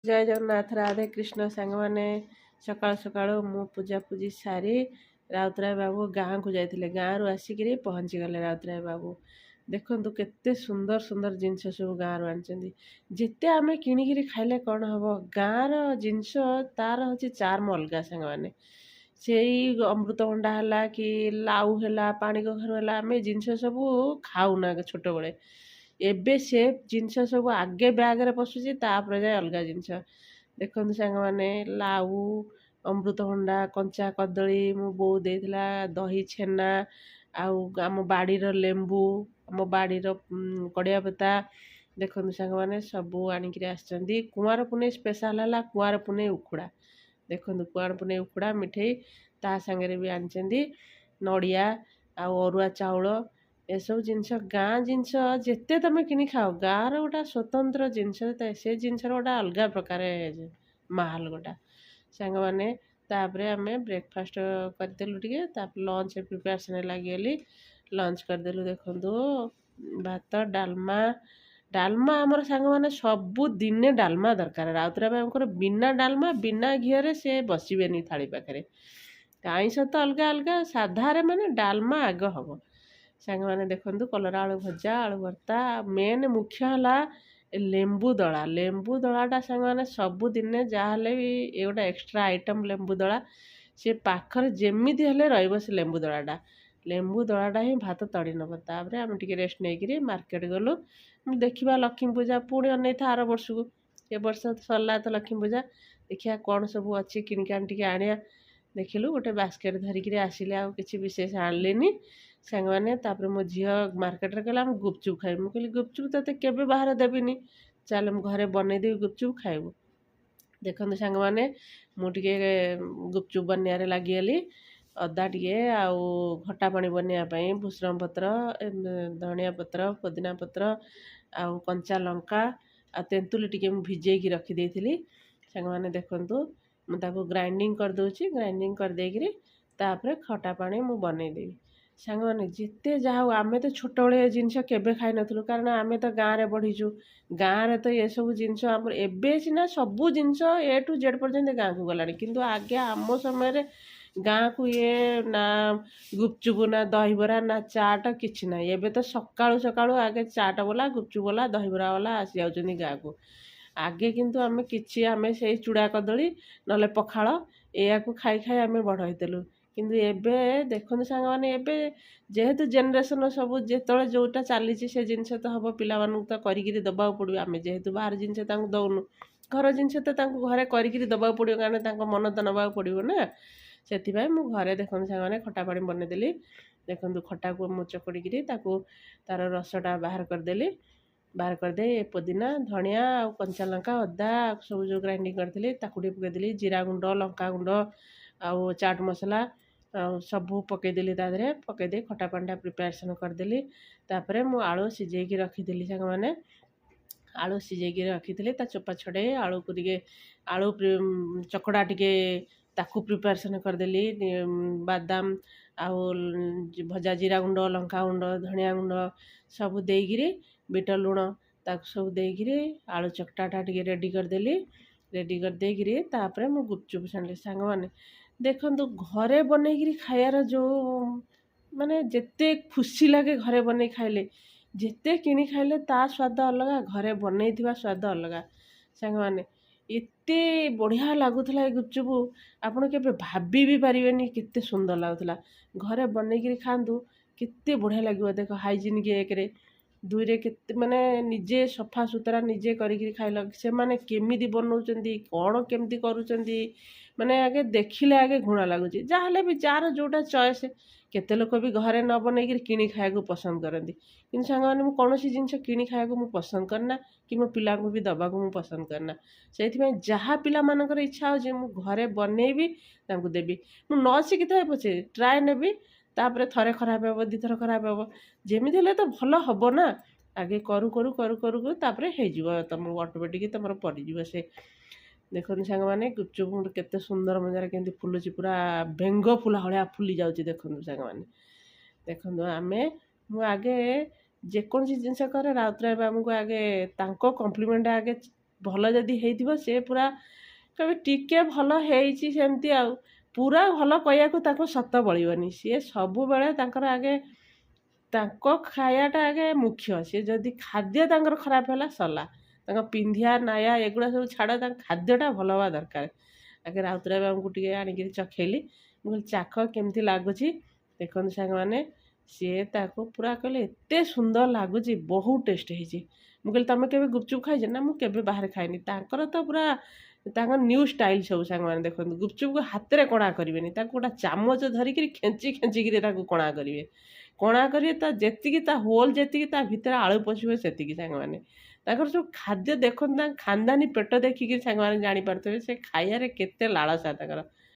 जय जगन्नाथ राधे कृष्ण सांग मैंने सकाल सकाल मु पूजा पूजी सारी राउतराय बाबू गाँ को जाते गाँव रु आसिक पहुँची गले राउतराय बाबू देखु केते सुंदर सुंदर जिनस सब गाँव आनी जिते आम किणिकी खाइले कौन हम गाँव रिनस तार हूँ चार्म अलग सांग मैंने से अमृतभंडा है कि लाउ है पानी कखारू है आम जिनस सब खाऊना छोट बड़े एबे से जिनस सब आगे ब्यागे पशुची तापर जाए अलग जिनस देखते सांग मैंने लाउ अमृतभंडा कंचा कदली मो बो देला दही छेना आम बाड़ीर लेंबू आम बाड़ीर कड़िया पता देखते सांग मैंने सबू आणिक कुआर पुने स्पेशल है कुआर पुने उखुड़ा देखते कुआर पुने उखुड़ा मिठे ता सांगे भी आनी नड़िया आरुआ चाउल एसबू जिनस गाँ जिनस जिते तुम कि खाओ गाँव रोटा स्वतंत्र जिनस से जिनस गोटा अलग प्रकार माहल गोटा सांग मैंने तापर आम ब्रेकफास्ट करदेलु टे लंच प्रिपेरेसन लगे लंच करदेलु देखु भात डालमा डालमा आमर सांग मैंने सबु दिने डालमा दरकार राउतरा बाबूर बिना डालमा बिना घीरे से बसबेनि थाली पाखे आईस तो अलग अलग साधारे माने डालमा आग हम सांग मैंने देखु कलरा आलू भजा आलू भर्ता मेन मुख्य है लेंबू दलाटा सांग मैंने सबुदिने जहाँ भी ये गोटे एक्सट्रा आइटम लेंबू दला सी पाखर जमी से लेंबू दलाटा ही भात तड़ी नब तापर आम टे रेस्ट नहीं मार्केट गलु देखा लक्ष्मी पूजा पुणी अन था आर वर्ष को ए वर्ष सरला तो लक्ष्मी पूजा देखिया कौन सब अच्छी किणिकान टे आनिया देखिलु गोटे बास्केट धरिकी आसिले आ कि विशेष आणलेनी सांग मैंने तापर मो झी मार्केट कहला गुपचुप खाई मुझे गुपचुप ते केवे बाहर देविनी चल घरे बनईदेवी गुपचुप खाइबू देखते सांग मैंने मुझे गुपचुप बनैयारे लगिगली अदा टे आउ खटा पानी बनवाई भूसरम पत्र धनिया पत्र पुदीना पत्र आउ कंचा लंका आ तेंतुली टे भिजेकी रखिदेली सांग मैंने देखु मुझे ग्राइंडिंग करदे ग्राइंडिंग करदेकरी तापर खटा पानी मु बनईदेवी सांग मैंने जिते जहाँ आम तो छोट बड़े जिनस केवे खाई नु कारण आम तो गाँव में बढ़ीचु गाँव में तो ये सब जिनस एबे सीना सबू जिनस ए टू जेड पर्यंत गाँव को गलानी किंतु आगे आम समय गाँ को ये ना गुपचुप ना दहीबरा ना चाट किसी ना एबे तो सकाळु सकाळु आगे चाट वाला गुपचुप वाला दहीबरा वाला आसी जाउछन्ती गाँ को आगे किंतु आम कि आम से चूड़ा कदली ना पखाड़ या खाई खाई आम बड़ होतेलु किंतु एबे देखते सांग मैंने एबे जेहेतु जेनेरेशन सब जो जोटा चली से जिनस तो हम पिला तो करी दबा पड़ो आम जेहेतु बाहर जिनस दौनु घर जिनस तो घरे करी दबा पड़ो कारण मन तो नवा पड़ो ना से घरे देखते सांग मैंने खटा पानी बनईदेली देखु खटा को मु चकड़ी तार रसटा बाहर करदेली बाहर करदे पुदीना धनिया कंचा लंका अदा सब जो ग्राइंडिंग करदेली पकईदेली जीरा गुंड लंका गुंड आउ चाट मसला सबू पकईदेली तादे पकईदे खटा पानी प्रिपेरेसन करदेली तापर मु आलू सीझेकी रखीदेली सांग मैंने आलू सीझेकी रखी चोपा छड़े आलू को आलू चकड़ा टे ताकू प्रिपेरेसन करदेली बादाम आउ भजा जीरा गुंड लंका गुंड धनिया गुंड सब देकी बिट लुण ताक सब देकी आलू चकटाटा टे रेडी करदेली रेडी करदेकी तापर मु गुपचुप छाणिली सांग मैंने देखु घरे बनईकरी खायार जो माने जिते खुशी लगे घरे बनई खाइले जिते किणी खाइले ता स्वाद अलग घरे बनई स्वाद अलग सांग मैंने एते बढ़िया लगुला गुपचुप आपड़ के भाभी भी पारे केते सुंदर लगुला घरे बनईकरी खातु केते बढ़िया लगे देख हाइजीनिक एक दुईरे केते माने निजे सफा सुतरा निजे करी खाइल से माने केमिदी बनाउछन्ती कौन केमती करूछन्ती माने आगे देखिले आगे घृणा लगुच जहाँ भी जार जोटा चॉइस केते लोक भी घरे न बनईकरी किणी खाया पसंद करती कि सांग मैंने कौन जिनस किणी खाया पसंद करना कि मो पिला को भी दबा को पसंद करना से जहाँ पिला मानकर इच्छा हो घरे बनईबी देवी मु न शिखी था पचे ट्राए नेबी तापर थरे खराब हे दी थर खराब हे जमी हेल्ले तो भल हम ना आगे करू करू करू करू तापर हो तुम ऑटोमेटिक तुम पड़ज से देखते सांग मैंने गुपचुप केते सुंदर मजार के फुलुची पूरा बेंग फुला भाया फुली जाऊँगी देखते सांग मैंने देखो आम मुझे जेकोसी जिनस करे राउतराय बाबू को आगे कम्प्लीमेंट आगे ଭଲ ଯଦି ହେଇଥିବ ସେ ପୁରା କହିବେ ଟିକେ ଭଲ ହେଇଛି ସେମିତି ଆଉ, ପୁରା ଭଲ କହିବାକୁ ତାଙ୍କୁ ସତ ବଳିବନି। ସିଏ ସବୁବେଳେ ତାଙ୍କର ଆଗେ ତାଙ୍କ ଖାଇବାଟା ଆଗେ ମୁଖ୍ୟ। ସିଏ ଯଦି ଖାଦ୍ୟ ତାଙ୍କର ଖରାପ ହେଲା ସରିଲା, ତାଙ୍କ ପିନ୍ଧିବା ନାୟା ଏଗୁଡ଼ା ସବୁ ଛାଡ଼, ତାଙ୍କ ଖାଦ୍ୟଟା ଭଲ ହେବା ଦରକାର। ଆଗେ ରାଉତରାୟ ବାବୁଙ୍କୁ ଟିକେ ଆଣିକିରି ଚଖେଇଲି, ମୁଁ କହିଲି ଚାଖ କେମିତି ଲାଗୁଛି। ଦେଖନ୍ତୁ ସାଙ୍ଗମାନେ, ସିଏ ତାକୁ ପୁରା କହିଲେ ଏତେ ସୁନ୍ଦର ଲାଗୁଛି, ବହୁତ ଟେଷ୍ଟ ହେଇଛି। ମୁଁ କହିଲି ତମେ କେବେ ଗୁପଚୁପ୍ ଖାଇଛ ନା? ମୁଁ କେବେ ବାହାରେ ଖାଇନି। ତାଙ୍କର ତ ପୁରା ତାଙ୍କ ନ୍ୟୁ ଷ୍ଟାଇଲ୍ ସବୁ ସାଙ୍ଗମାନେ। ଦେଖନ୍ତୁ ଗୁପଚୁପ୍କୁ ହାତରେ କଣା କରିବେନି, ତାକୁ ଗୋଟେ ଚାମଚ ଧରିକିରି ଖେଞ୍ଚିକିରି ତାକୁ କଣା କରିବେ। କଣା କରିବେ ତା ଯେତିକି ତା ହୋଲ୍ ଯେତିକି ତା ଭିତରେ ଆଳୁ ପଶିବ ସେତିକି ସାଙ୍ଗମାନେ। ତାଙ୍କର ସବୁ ଖାଦ୍ୟ ଦେଖନ୍ତୁ, ତାଙ୍କ ଖାନଦାନୀ ପେଟ ଦେଖିକି ସାଙ୍ଗମାନେ ଜାଣିପାରୁଥିବେ ସେ ଖାଇବାରେ କେତେ ଲାଳସା ତାଙ୍କର।